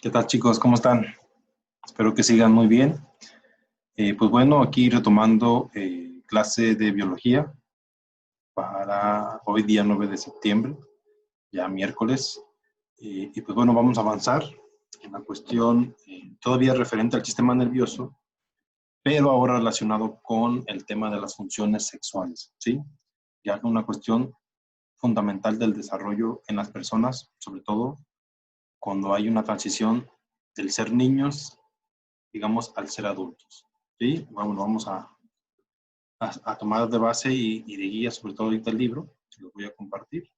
¿Qué tal, chicos? ¿Cómo están? Espero que sigan muy bien. Pues bueno, aquí retomando clase de biología para hoy día 9 de septiembre, ya miércoles. Y pues bueno, vamos a avanzar en la cuestión todavía referente al sistema nervioso, pero ahora relacionado con el tema de las funciones sexuales, ¿sí? Ya una cuestión fundamental del desarrollo en las personas, sobre todo cuando hay una transición del ser niños, digamos, al ser adultos. ¿Sí? Bueno, vamos a tomar de base y de guía, sobre todo ahorita el libro, que lo voy a compartir.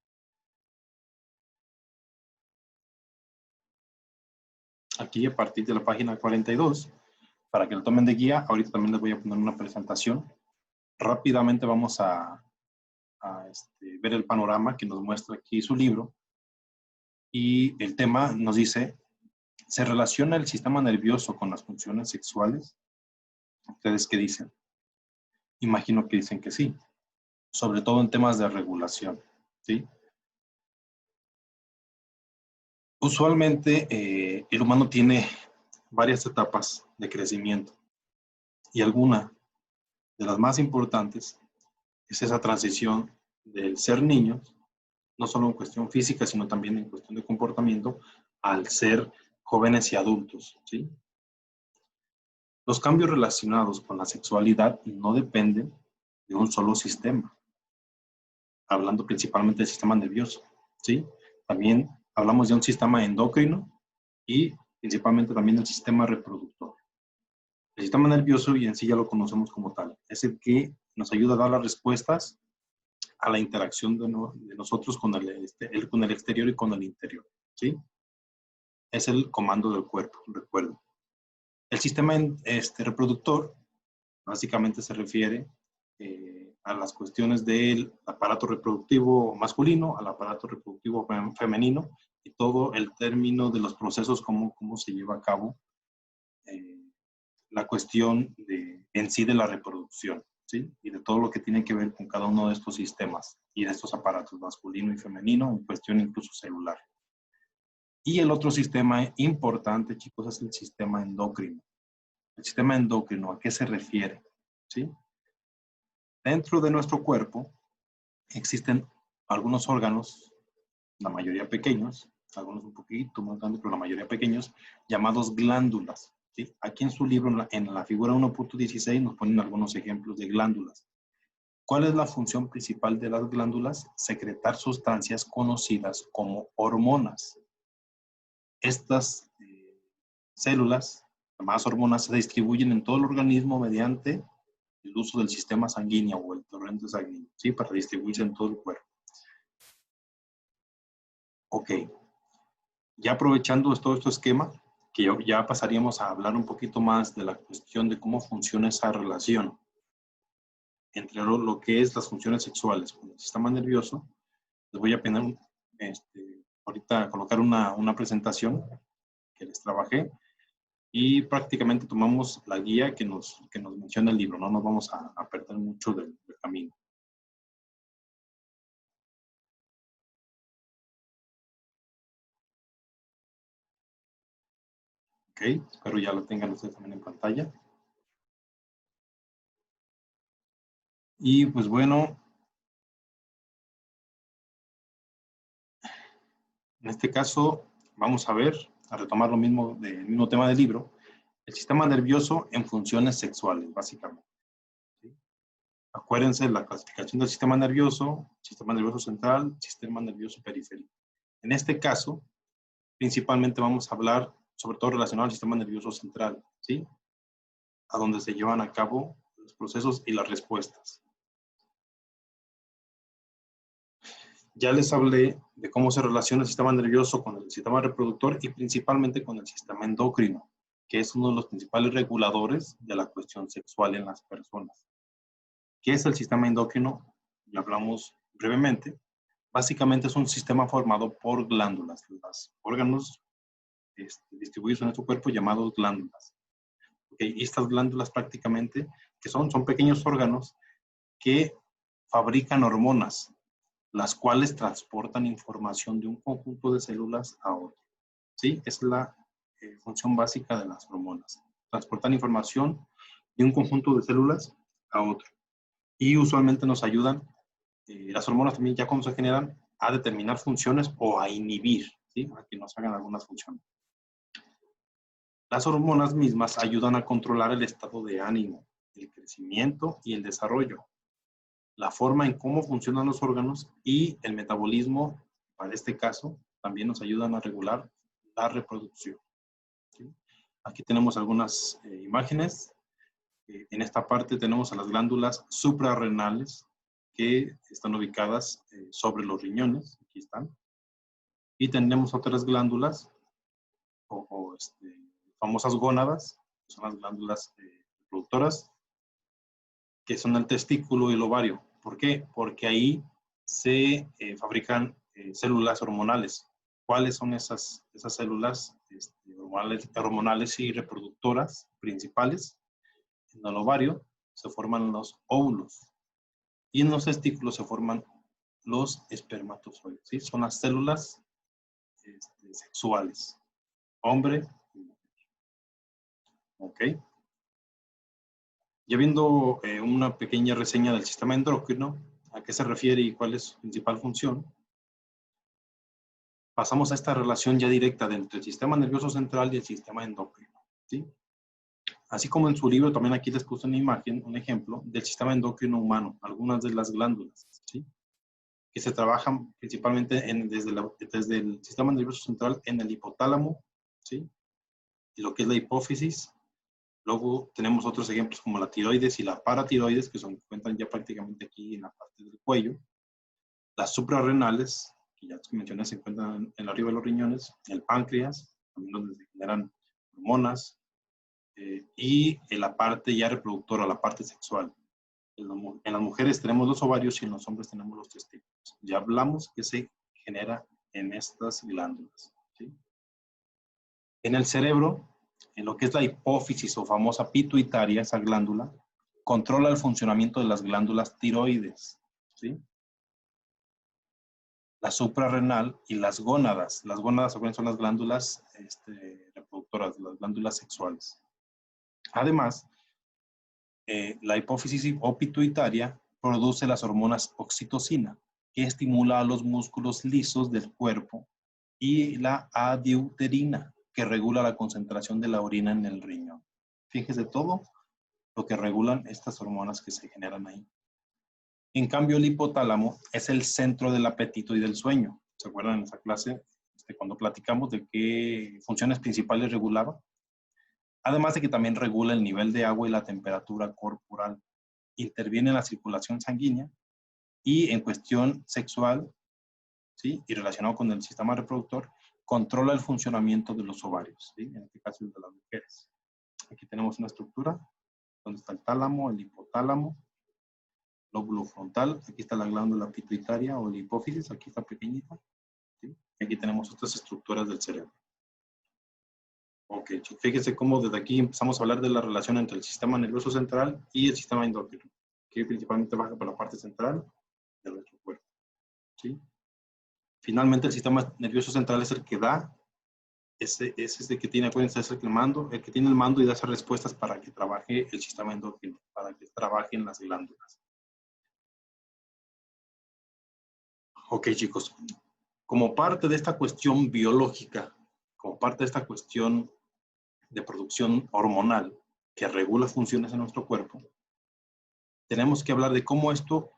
Aquí a partir de la página 42, para que lo tomen de guía, ahorita también les voy a poner una presentación. Rápidamente vamos a ver el panorama que nos muestra aquí su libro. Y el tema nos dice, ¿se relaciona el sistema nervioso con las funciones sexuales? ¿Ustedes qué dicen? Imagino que dicen que sí, sobre todo en temas de regulación, ¿sí? Usualmente el humano tiene varias etapas de crecimiento y alguna de las más importantes es esa transición del ser niños, no solo en cuestión física, sino también en cuestión de comportamiento, al ser jóvenes y adultos, ¿sí? Los cambios relacionados con la sexualidad no dependen de un solo sistema, hablando principalmente del sistema nervioso, ¿sí? También hablamos de un sistema endocrino y principalmente también del sistema reproductor. El sistema nervioso, y en sí ya lo conocemos como tal, es el que nos ayuda a dar las respuestas a la interacción de nosotros con con el exterior y con el interior, ¿sí? Es el comando del cuerpo, recuerdo. El sistema reproductor básicamente se refiere a las cuestiones del aparato reproductivo masculino, al aparato reproductivo femenino y todo el término de los procesos, cómo se lleva a cabo la cuestión en sí de la reproducción, ¿sí? Y de todo lo que tiene que ver con cada uno de estos sistemas y de estos aparatos masculino y femenino, en cuestión incluso celular. Y el otro sistema importante, chicos, es el sistema endocrino. El sistema endocrino, ¿a qué se refiere? ¿Sí? Dentro de nuestro cuerpo existen algunos órganos, la mayoría pequeños, algunos un poquito más grandes, pero la mayoría pequeños, llamados glándulas. ¿Sí? Aquí en su libro, en la figura 1.16, nos ponen algunos ejemplos de glándulas. ¿Cuál es la función principal de las glándulas? Secretar sustancias conocidas como hormonas. Estas células, llamadas hormonas, se distribuyen en todo el organismo mediante el uso del sistema sanguíneo o el torrente sanguíneo, ¿sí? Para distribuirse en todo el cuerpo. Ok. Ya aprovechando todo este esquema, que ya pasaríamos a hablar un poquito más de la cuestión de cómo funciona esa relación entre lo que es las funciones sexuales con el sistema nervioso. Les voy a poner, ahorita colocar una presentación que les trabajé y prácticamente tomamos la guía que nos menciona el libro, no nos vamos a perder mucho del camino. Ok, espero ya lo tengan ustedes también en pantalla. Y pues bueno, en este caso vamos a retomar lo mismo del mismo tema del libro, el sistema nervioso en funciones sexuales, básicamente. ¿Sí? Acuérdense la clasificación del sistema nervioso central, sistema nervioso periférico. En este caso, principalmente vamos a hablar sobre todo relacionado al sistema nervioso central, ¿sí? A donde se llevan a cabo los procesos y las respuestas. Ya les hablé de cómo se relaciona el sistema nervioso con el sistema reproductor y principalmente con el sistema endocrino, que es uno de los principales reguladores de la cuestión sexual en las personas. ¿Qué es el sistema endocrino? Ya hablamos brevemente. Básicamente es un sistema formado por glándulas, los órganos distribuidos en nuestro cuerpo llamados glándulas. ¿Okay? Y estas glándulas prácticamente, que son pequeños órganos que fabrican hormonas, las cuales transportan información de un conjunto de células a otro. ¿Sí? Es la función básica de las hormonas. Transportar información de un conjunto de células a otro. Y usualmente nos ayudan, las hormonas también ya cuando se generan, a determinar funciones o a inhibir, ¿sí? A que nos hagan algunas funciones. Las hormonas mismas ayudan a controlar el estado de ánimo, el crecimiento y el desarrollo, la forma en cómo funcionan los órganos y el metabolismo, para este caso, también nos ayudan a regular la reproducción. ¿Sí? Aquí tenemos algunas imágenes. En esta parte tenemos a las glándulas suprarrenales que están ubicadas sobre los riñones. Aquí están. Y tenemos otras glándulas famosas gónadas, que son las glándulas reproductoras, que son el testículo y el ovario. ¿Por qué? Porque ahí se fabrican células hormonales. ¿Cuáles son esas células hormonales y reproductoras principales? En el ovario se forman los óvulos y en los testículos se forman los espermatozoides. ¿Sí? Son las células sexuales, hombre y mujer. ¿Ok? Ya viendo una pequeña reseña del sistema endocrino, a qué se refiere y cuál es su principal función, pasamos a esta relación ya directa entre el sistema nervioso central y el sistema endocrino. ¿Sí? Así como en su libro, también aquí les puse una imagen, un ejemplo del sistema endocrino humano, algunas de las glándulas, ¿sí? Que se trabajan principalmente desde el sistema nervioso central en el hipotálamo, ¿sí? Y lo que es la hipófisis. Luego tenemos otros ejemplos como la tiroides y la paratiroides, que se encuentran ya prácticamente aquí en la parte del cuello. Las suprarrenales, que ya mencioné, se encuentran en arriba de los riñones. El páncreas, también donde se generan hormonas. Y en la parte ya reproductora, la parte sexual. En las mujeres tenemos los ovarios y en los hombres tenemos los testículos. Ya hablamos que se genera en estas glándulas. ¿Sí? En el cerebro, en lo que es la hipófisis o famosa pituitaria, esa glándula, controla el funcionamiento de las glándulas tiroides. ¿Sí? La suprarrenal y las gónadas. Las gónadas son las glándulas reproductoras, las glándulas sexuales. Además, la hipófisis o pituitaria produce las hormonas oxitocina, que estimula a los músculos lisos del cuerpo, y la adiuterina, que regula la concentración de la orina en el riñón. Fíjese todo lo que regulan estas hormonas que se generan ahí. En cambio, el hipotálamo es el centro del apetito y del sueño. ¿Se acuerdan en esa clase cuando platicamos de qué funciones principales regulaba? Además de que también regula el nivel de agua y la temperatura corporal. Interviene en la circulación sanguínea y en cuestión sexual, ¿sí? Y relacionado con el sistema reproductor, controla el funcionamiento de los ovarios, ¿sí? En este caso el de las mujeres. Aquí tenemos una estructura donde está el tálamo, el hipotálamo, lóbulo frontal, aquí está la glándula pituitaria o la hipófisis, aquí está pequeñita, ¿sí? Y aquí tenemos otras estructuras del cerebro. Ok, fíjense cómo desde aquí empezamos a hablar de la relación entre el sistema nervioso central y el sistema endocrino, que principalmente baja por la parte central de nuestro cuerpo. ¿Sí? Finalmente, el sistema nervioso central es el que da, es el que tiene, acuérdense, es el que tiene el mando y da esas respuestas para que trabaje el sistema endocrino, para que trabajen las glándulas. Ok, chicos, como parte de esta cuestión biológica, como parte de esta cuestión de producción hormonal que regula funciones en nuestro cuerpo, tenemos que hablar de cómo esto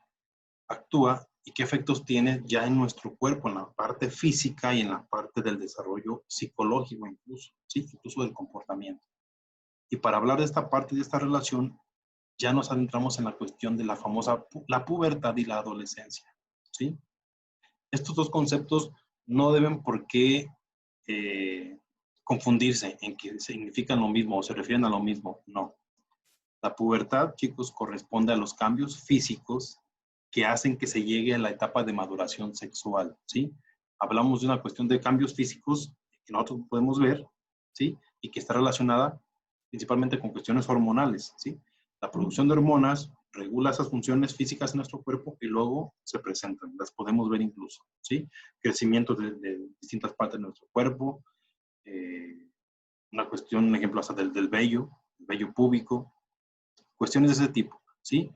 actúa y qué efectos tiene ya en nuestro cuerpo, en la parte física y en la parte del desarrollo psicológico incluso, ¿sí? Incluso del comportamiento. Y para hablar de esta parte de esta relación, ya nos adentramos en la cuestión de la famosa la pubertad y la adolescencia, ¿sí? Estos dos conceptos no deben por qué confundirse en que significan lo mismo o se refieren a lo mismo, no. La pubertad, chicos, corresponde a los cambios físicos que hacen que se llegue a la etapa de maduración sexual, ¿sí? Hablamos de una cuestión de cambios físicos que nosotros podemos ver, ¿sí? Y que está relacionada principalmente con cuestiones hormonales, ¿sí? La producción de hormonas regula esas funciones físicas en nuestro cuerpo y luego se presentan, las podemos ver incluso, ¿sí? Crecimiento de distintas partes de nuestro cuerpo, una cuestión, un ejemplo hasta del vello, el vello púbico, cuestiones de ese tipo, ¿sí?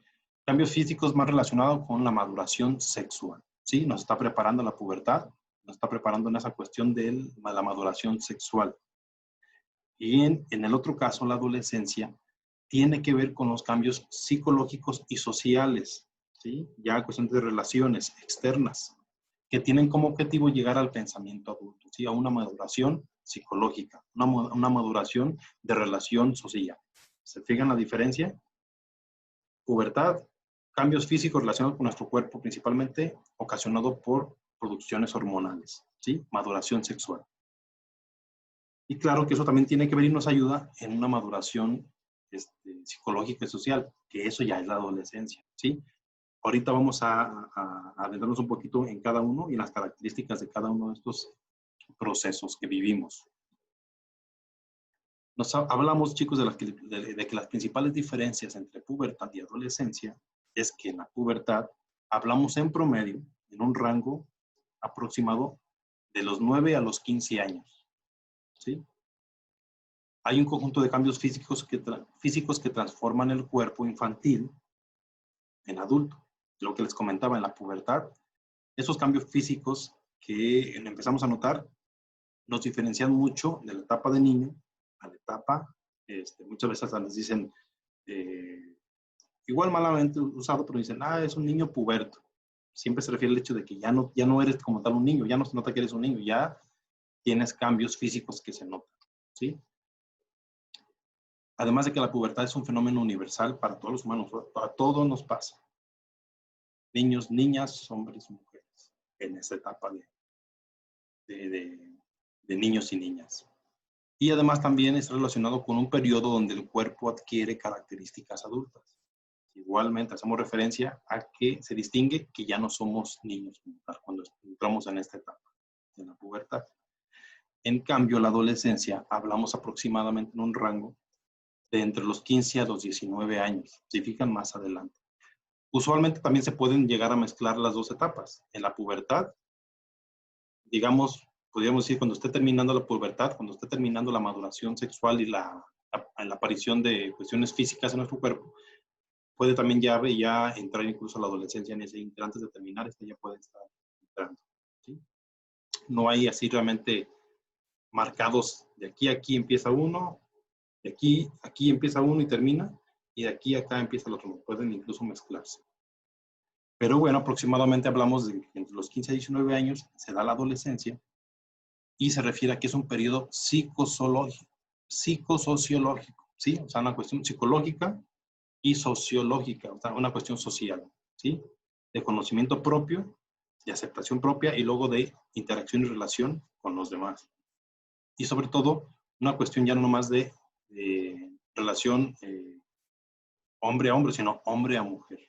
Cambios físicos más relacionados con la maduración sexual, ¿sí? Nos está preparando la pubertad, nos está preparando en esa cuestión de la maduración sexual. Y en el otro caso, la adolescencia, tiene que ver con los cambios psicológicos y sociales, ¿sí? Ya cuestión de relaciones externas, que tienen como objetivo llegar al pensamiento adulto, ¿sí? A una maduración psicológica, una maduración de relación social. ¿Se fijan la diferencia? Pubertad, cambios físicos relacionados con nuestro cuerpo, principalmente ocasionado por producciones hormonales, ¿sí? Maduración sexual. Y claro que eso también tiene que ver y nos ayuda en una maduración psicológica y social, que eso ya es la adolescencia, ¿sí? Ahorita vamos a adentrarnos un poquito en cada uno y en las características de cada uno de estos procesos que vivimos. Hablamos, chicos, de que las principales diferencias entre pubertad y adolescencia es que en la pubertad hablamos en promedio, en un rango aproximado de los 9 a los 15 años, ¿sí? Hay un conjunto de cambios físicos que transforman el cuerpo infantil en adulto. Lo que les comentaba en la pubertad, esos cambios físicos que empezamos a notar nos diferencian mucho de la etapa de niño a la etapa, muchas veces les dicen, igual malamente usado, pero dicen, es un niño puberto. Siempre se refiere al hecho de que ya no eres como tal un niño, ya no se nota que eres un niño, ya tienes cambios físicos que se notan, ¿sí? Además de que la pubertad es un fenómeno universal para todos los humanos, a todos nos pasa. Niños, niñas, hombres y mujeres, en esta etapa de niños y niñas. Y además también está relacionado con un periodo donde el cuerpo adquiere características adultas. Igualmente hacemos referencia a que se distingue que ya no somos niños cuando entramos en esta etapa, en la pubertad. En cambio, la adolescencia hablamos aproximadamente en un rango de entre los 15 a los 19 años. Se fijan más adelante. Usualmente también se pueden llegar a mezclar las dos etapas. En la pubertad, digamos, podríamos decir, cuando esté terminando la pubertad, cuando esté terminando la maduración sexual y la aparición de cuestiones físicas en nuestro cuerpo, puede también ya entrar incluso la adolescencia en ese, antes de terminar, ya puede estar entrando, ¿sí? No hay así realmente marcados, de aquí a aquí empieza uno, de aquí empieza uno y termina, y de aquí a acá empieza el otro, pueden incluso mezclarse. Pero bueno, aproximadamente hablamos de que entre los 15 a 19 años se da la adolescencia, y se refiere a que es un periodo psicosociológico, ¿sí? O sea, una cuestión psicológica y sociológica, o sea, una cuestión social, ¿sí? De conocimiento propio, de aceptación propia y luego de interacción y relación con los demás. Y sobre todo, una cuestión ya no nomás de relación hombre a hombre, sino hombre a mujer.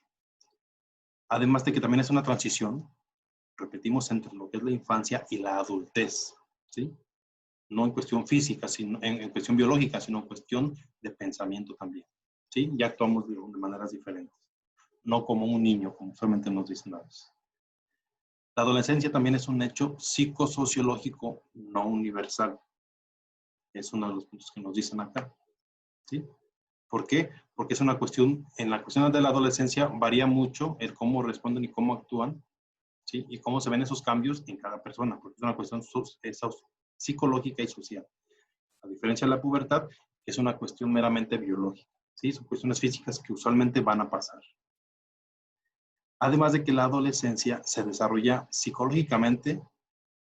Además de que también es una transición, repetimos, entre lo que es la infancia y la adultez, ¿sí? No en cuestión física, sino en cuestión biológica, sino en cuestión de pensamiento también, ¿sí? Ya actuamos de maneras diferentes, no como un niño, como solamente nos dicen a veces. La adolescencia también es un hecho psicosociológico no universal. Es uno de los puntos que nos dicen acá, ¿sí? ¿Por qué? Porque es una cuestión, en la cuestión de la adolescencia varía mucho el cómo responden y cómo actúan, ¿sí? Y cómo se ven esos cambios en cada persona, porque es una cuestión psicológica y social. A diferencia de la pubertad, es una cuestión meramente biológica, ¿sí? Son cuestiones físicas que usualmente van a pasar. Además de que la adolescencia se desarrolla psicológicamente,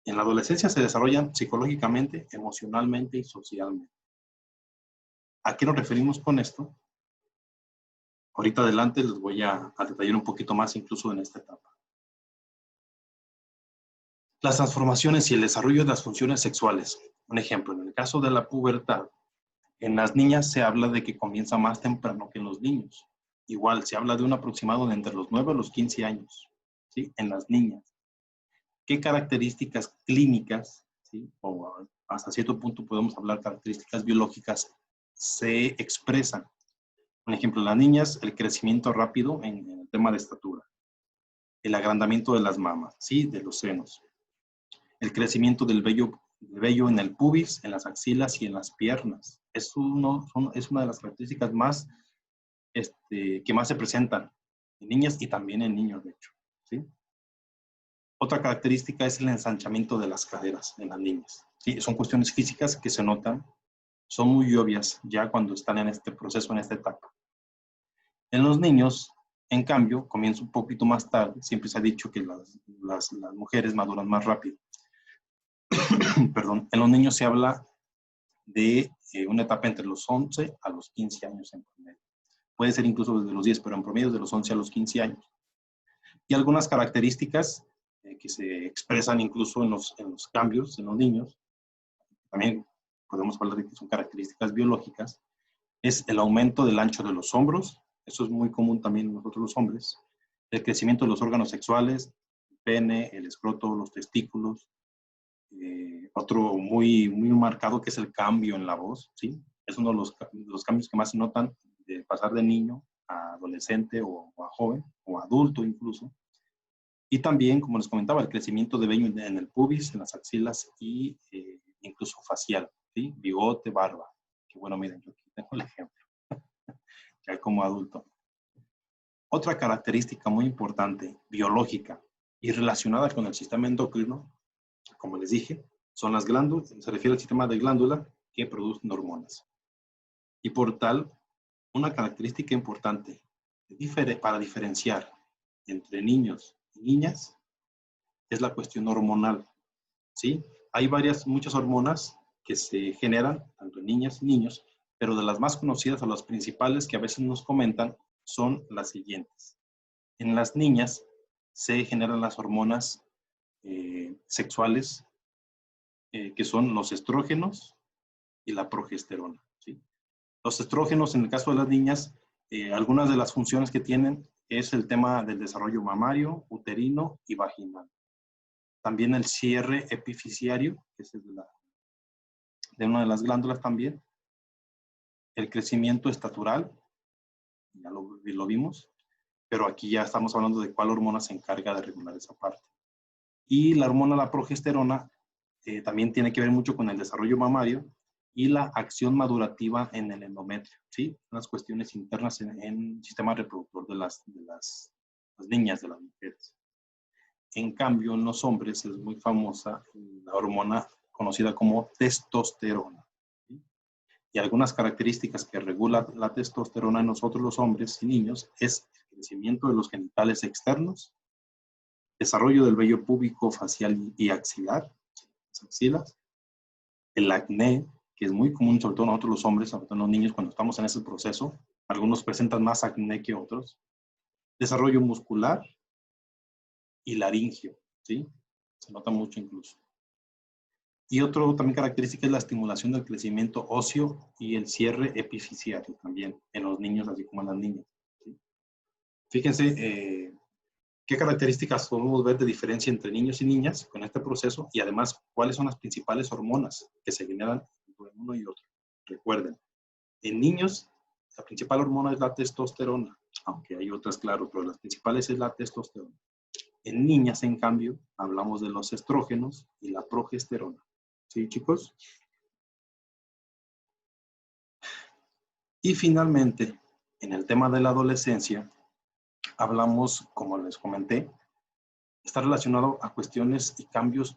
en la adolescencia se desarrollan psicológicamente, emocionalmente y socialmente. ¿A qué nos referimos con esto? Ahorita adelante les voy a detallar un poquito más incluso en esta etapa. Las transformaciones y el desarrollo de las funciones sexuales. Un ejemplo, en el caso de la pubertad, en las niñas se habla de que comienza más temprano que en los niños. Igual, se habla de un aproximado de entre los 9 a los 15 años, ¿sí? En las niñas. ¿Qué características clínicas, ¿sí? O hasta cierto punto podemos hablar de características biológicas, se expresan? Por ejemplo, en las niñas, el crecimiento rápido en el tema de estatura, el agrandamiento de las mamas, ¿sí? De los senos, el crecimiento del vello de vello en el pubis, en las axilas y en las piernas. Es una de las características más, que más se presentan en niñas y también en niños, de hecho, ¿sí? Otra característica es el ensanchamiento de las caderas en las niñas, ¿sí? Son cuestiones físicas que se notan, son muy obvias ya cuando están en este proceso, en esta etapa. En los niños, en cambio, comienza un poquito más tarde. Siempre se ha dicho que las mujeres maduran más rápido. Perdón. En los niños se habla de una etapa entre los 11 a los 15 años en promedio. Puede ser incluso desde los 10, pero en promedio de los 11 a los 15 años. Y algunas características que se expresan incluso en los cambios en los niños, también podemos hablar de que son características biológicas, es el aumento del ancho de los hombros. Eso es muy común también en nosotros los hombres. El crecimiento de los órganos sexuales, el pene, el escroto, los testículos. Otro muy marcado que es el cambio en la voz, ¿sí? Es uno de los cambios que más se notan de pasar de niño a adolescente o a joven o adulto incluso. Y también, como les comentaba, el crecimiento de vello en el pubis, en las axilas y incluso facial, ¿sí? Bigote, barba. Que bueno, miren, yo aquí tengo el ejemplo, ya como adulto. Otra característica muy importante, biológica y relacionada con el sistema endocrino, como les dije, son las glándulas, se refiere al sistema de glándula que producen hormonas. Y por tal, una característica importante para diferenciar entre niños y niñas es la cuestión hormonal, ¿sí? Hay muchas hormonas que se generan, tanto en niñas y niños, pero de las más conocidas o las principales que a veces nos comentan son las siguientes. En las niñas se generan las hormonas sexuales, que son los estrógenos y la progesterona, ¿sí? Los estrógenos, en el caso de las niñas, algunas de las funciones que tienen es el tema del desarrollo mamario, uterino y vaginal. También el cierre epifisiario, que es de una de las glándulas también. El crecimiento estatural, ya lo vimos, pero aquí ya estamos hablando de cuál hormona se encarga de regular esa parte. Y la hormona, la progesterona, también tiene que ver mucho con el desarrollo mamario y la acción madurativa en el endometrio, ¿sí? Unas cuestiones internas en el sistema reproductor de las niñas, de las mujeres. En cambio, en los hombres es muy famosa la hormona conocida como testosterona, ¿sí? Y algunas características que regula la testosterona en nosotros los hombres y niños es el crecimiento de los genitales externos, desarrollo del vello púbico, facial y axilar, las axilas, el acné, que es muy común, sobre todo nosotros los hombres, sobre todo en los niños, cuando estamos en ese proceso. Algunos presentan más acné que otros. Desarrollo muscular y laringio, ¿sí? Se nota mucho incluso. Y otro también característica es la estimulación del crecimiento óseo y el cierre epifisiario también en los niños, así como en las niñas, ¿sí? Fíjense qué características podemos ver de diferencia entre niños y niñas con este proceso y además cuáles son las principales hormonas que se generan entre uno y otro. Recuerden, en niños la principal hormona es la testosterona, aunque hay otras, claro, pero las principales es la testosterona. En niñas, en cambio, hablamos de los estrógenos y la progesterona. ¿Sí, chicos? Y finalmente, en el tema de la adolescencia, hablamos, como les comenté, está relacionado a cuestiones y cambios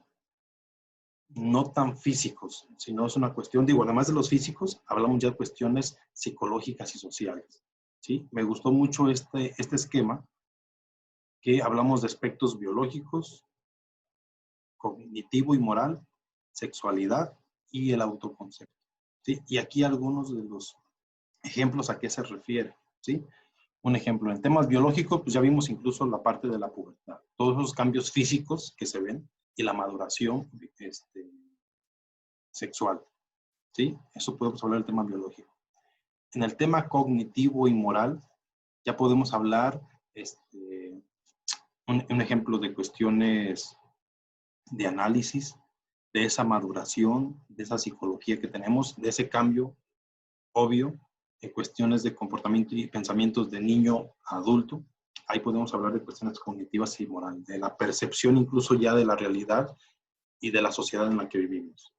no tan físicos, sino es una cuestión, digo, además de los físicos, hablamos ya de cuestiones psicológicas y sociales, ¿sí? Me gustó mucho este esquema, que hablamos de aspectos biológicos, cognitivo y moral, sexualidad y el autoconcepto, ¿sí? Y aquí algunos de los ejemplos a qué se refiere, ¿sí? Un ejemplo, en temas biológicos, pues ya vimos incluso la parte de la pubertad, todos esos cambios físicos que se ven y la maduración sexual, ¿sí? Eso podemos hablar del tema biológico. En el tema cognitivo y moral, ya podemos hablar, un ejemplo de cuestiones de análisis, de esa maduración, de esa psicología que tenemos, de ese cambio obvio en cuestiones de comportamiento y pensamientos de niño a adulto. Ahí podemos hablar de cuestiones cognitivas y morales, de la percepción incluso ya de la realidad y de la sociedad en la que vivimos.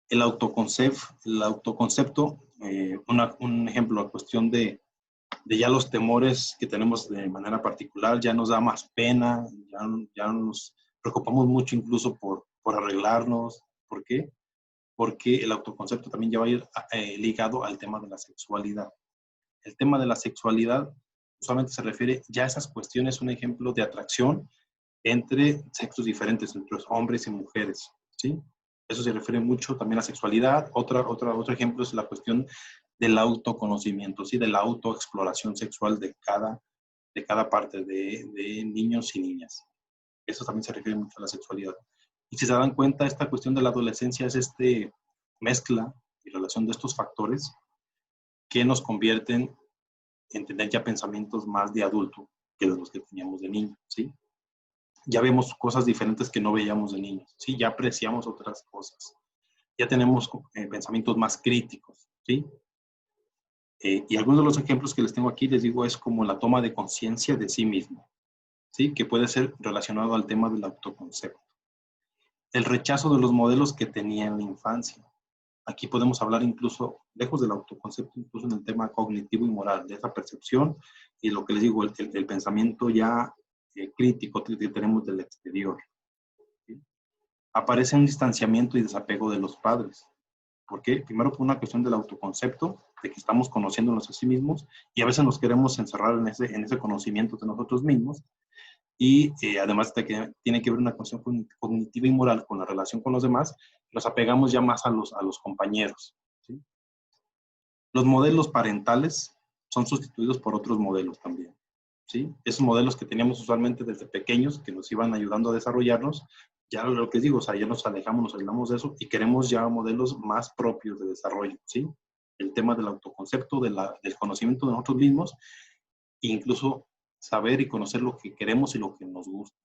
el autoconcepto, un ejemplo, la cuestión de ya los temores que tenemos de manera particular, ya nos da más pena, ya nos preocupamos mucho incluso por arreglarnos. ¿Por qué? Porque el autoconcepto también ya va a ir ligado al tema de la sexualidad. El tema de la sexualidad usualmente se refiere ya a esas cuestiones, un ejemplo de atracción entre sexos diferentes, entre hombres y mujeres, ¿sí? Eso se refiere mucho también a sexualidad. Otro ejemplo es la cuestión del autoconocimiento, ¿sí? De la autoexploración sexual de cada parte de niños y niñas. Eso también se refiere mucho a la sexualidad. Y si se dan cuenta, esta cuestión de la adolescencia es mezcla y relación de estos factores que nos convierten en tener ya pensamientos más de adulto que los que teníamos de niño, ¿sí? Ya vemos cosas diferentes que no veíamos de niños, ¿sí? Ya apreciamos otras cosas. Ya tenemos pensamientos más críticos, ¿sí? Y algunos de los ejemplos que les tengo aquí, les digo, es como la toma de conciencia de sí mismo, ¿sí? Que puede ser relacionado al tema del autoconcepto. El rechazo de los modelos que tenía en la infancia. Aquí podemos hablar incluso, lejos del autoconcepto, incluso en el tema cognitivo y moral, de esa percepción y lo que les digo, el pensamiento ya crítico que tenemos del exterior, ¿sí? Aparece un distanciamiento y desapego de los padres. ¿Por qué? Primero por una cuestión del autoconcepto, de que estamos conociéndonos a sí mismos y a veces nos queremos encerrar en ese conocimiento de nosotros mismos. Y además de que tiene que ver una cuestión cognitiva y moral con la relación con los demás, nos apegamos ya más a los compañeros, ¿sí? Los modelos parentales son sustituidos por otros modelos también, ¿sí? Esos modelos que teníamos usualmente desde pequeños, que nos iban ayudando a desarrollarnos, ya lo que digo, o sea, ya nos alejamos, nos aislamos de eso y queremos ya modelos más propios de desarrollo, ¿sí? El tema del autoconcepto, del conocimiento de nosotros mismos, e incluso saber y conocer lo que queremos y lo que nos gusta.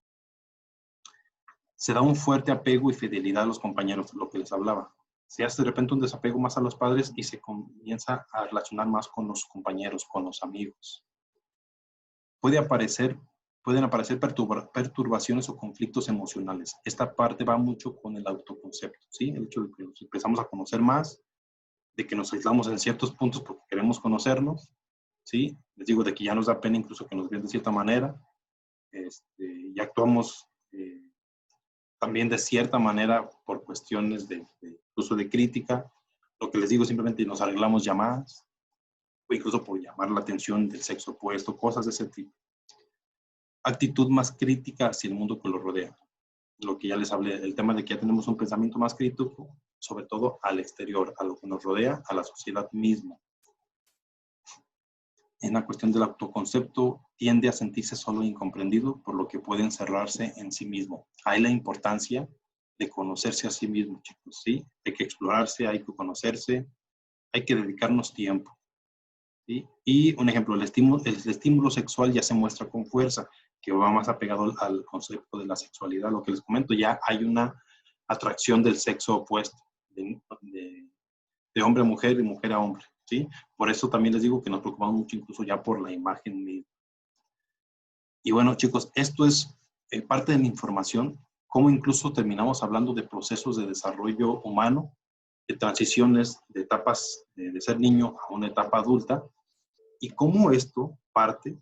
Se da un fuerte apego y fidelidad a los compañeros, lo que les hablaba. Se hace de repente un desapego más a los padres y se comienza a relacionar más con los compañeros, con los amigos. Pueden aparecer perturbaciones o conflictos emocionales. Esta parte va mucho con el autoconcepto, ¿sí? El hecho de que nos empezamos a conocer más, de que nos aislamos en ciertos puntos porque queremos conocernos, ¿sí? Les digo de que ya nos da pena incluso que nos vean de cierta manera, y actuamos también de cierta manera por cuestiones incluso de crítica. Lo que les digo, simplemente nos arreglamos llamadas, o incluso por llamar la atención del sexo opuesto, cosas de ese tipo. Actitud más crítica hacia el mundo que lo rodea. Lo que ya les hablé, el tema de que ya tenemos un pensamiento más crítico, sobre todo al exterior, a lo que nos rodea, a la sociedad misma. En la cuestión del autoconcepto, tiende a sentirse solo e incomprendido, por lo que puede encerrarse en sí mismo. Hay la importancia de conocerse a sí mismo, chicos, ¿sí? Hay que explorarse, hay que conocerse, hay que dedicarnos tiempo, ¿sí? Y un ejemplo, el estímulo sexual ya se muestra con fuerza, que va más apegado al concepto de la sexualidad. Lo que les comento, ya hay una atracción del sexo opuesto, de hombre a mujer y mujer a hombre, ¿sí? Por eso también les digo que nos preocupamos mucho incluso ya por la imagen misma. Y bueno, chicos, esto es parte de la información, cómo incluso terminamos hablando de procesos de desarrollo humano, de transiciones, de etapas de ser niño a una etapa adulta, y cómo esto parte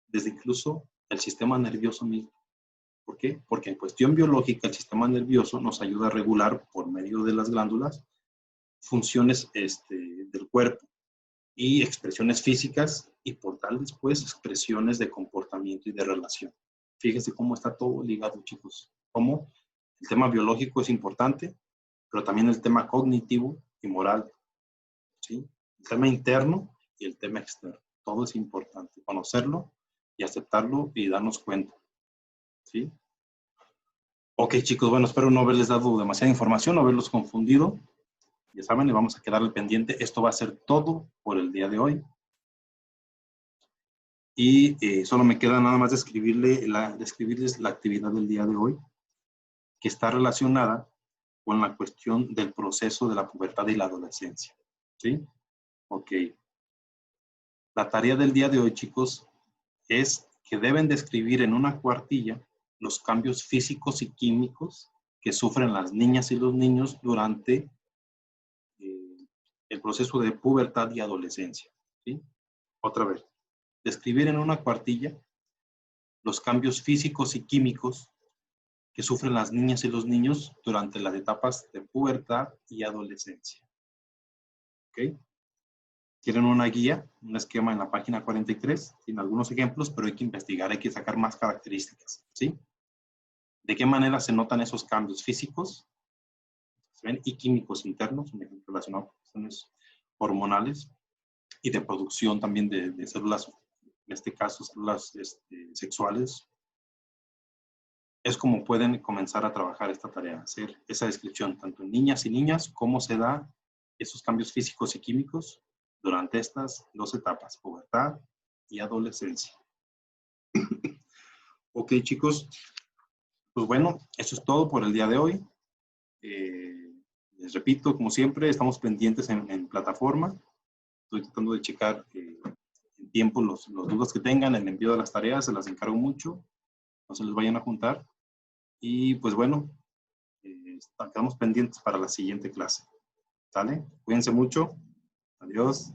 desde incluso el sistema nervioso mismo. ¿Por qué? Porque en cuestión biológica el sistema nervioso nos ayuda a regular por medio de las glándulas funciones del cuerpo y expresiones físicas y por tal después expresiones de comportamiento y de relación. Fíjense cómo está todo ligado, chicos. Cómo el tema biológico es importante, pero también el tema cognitivo y moral, ¿sí? El tema interno y el tema externo. Todo es importante. Conocerlo y aceptarlo y darnos cuenta, ¿sí? Ok, chicos, bueno, espero no haberles dado demasiada información, no haberlos confundido. Ya saben, le vamos a quedar al pendiente. Esto va a ser todo por el día de hoy. Y solo me queda nada más describirles la actividad del día de hoy, que está relacionada con la cuestión del proceso de la pubertad y la adolescencia. ¿Sí? Ok. La tarea del día de hoy, chicos, es que deben describir en una cuartilla los cambios físicos y químicos que sufren las niñas y los niños durante el proceso de pubertad y adolescencia. ¿Sí? Otra vez, describir en una cuartilla los cambios físicos y químicos que sufren las niñas y los niños durante las etapas de pubertad y adolescencia. ¿Ok? Tienen una guía, un esquema en la página 43, tiene algunos ejemplos, pero hay que investigar, hay que sacar más características, ¿sí? ¿De qué manera se notan esos cambios físicos y químicos internos, un ejemplo relacionado con cuestiones hormonales y de producción también de células, en este caso células sexuales? Es como pueden comenzar a trabajar esta tarea, hacer esa descripción tanto en niñas y niñas, cómo se da esos cambios físicos y químicos durante estas dos etapas, pubertad y adolescencia. Ok, chicos, pues bueno, eso es todo por el día de hoy. Les repito, como siempre, estamos pendientes en plataforma. Estoy tratando de checar en tiempo los dudas que tengan, el envío de las tareas, se las encargo mucho, no se les vayan a juntar. Y pues bueno, quedamos pendientes para la siguiente clase. ¿Sale? Cuídense mucho. Adiós.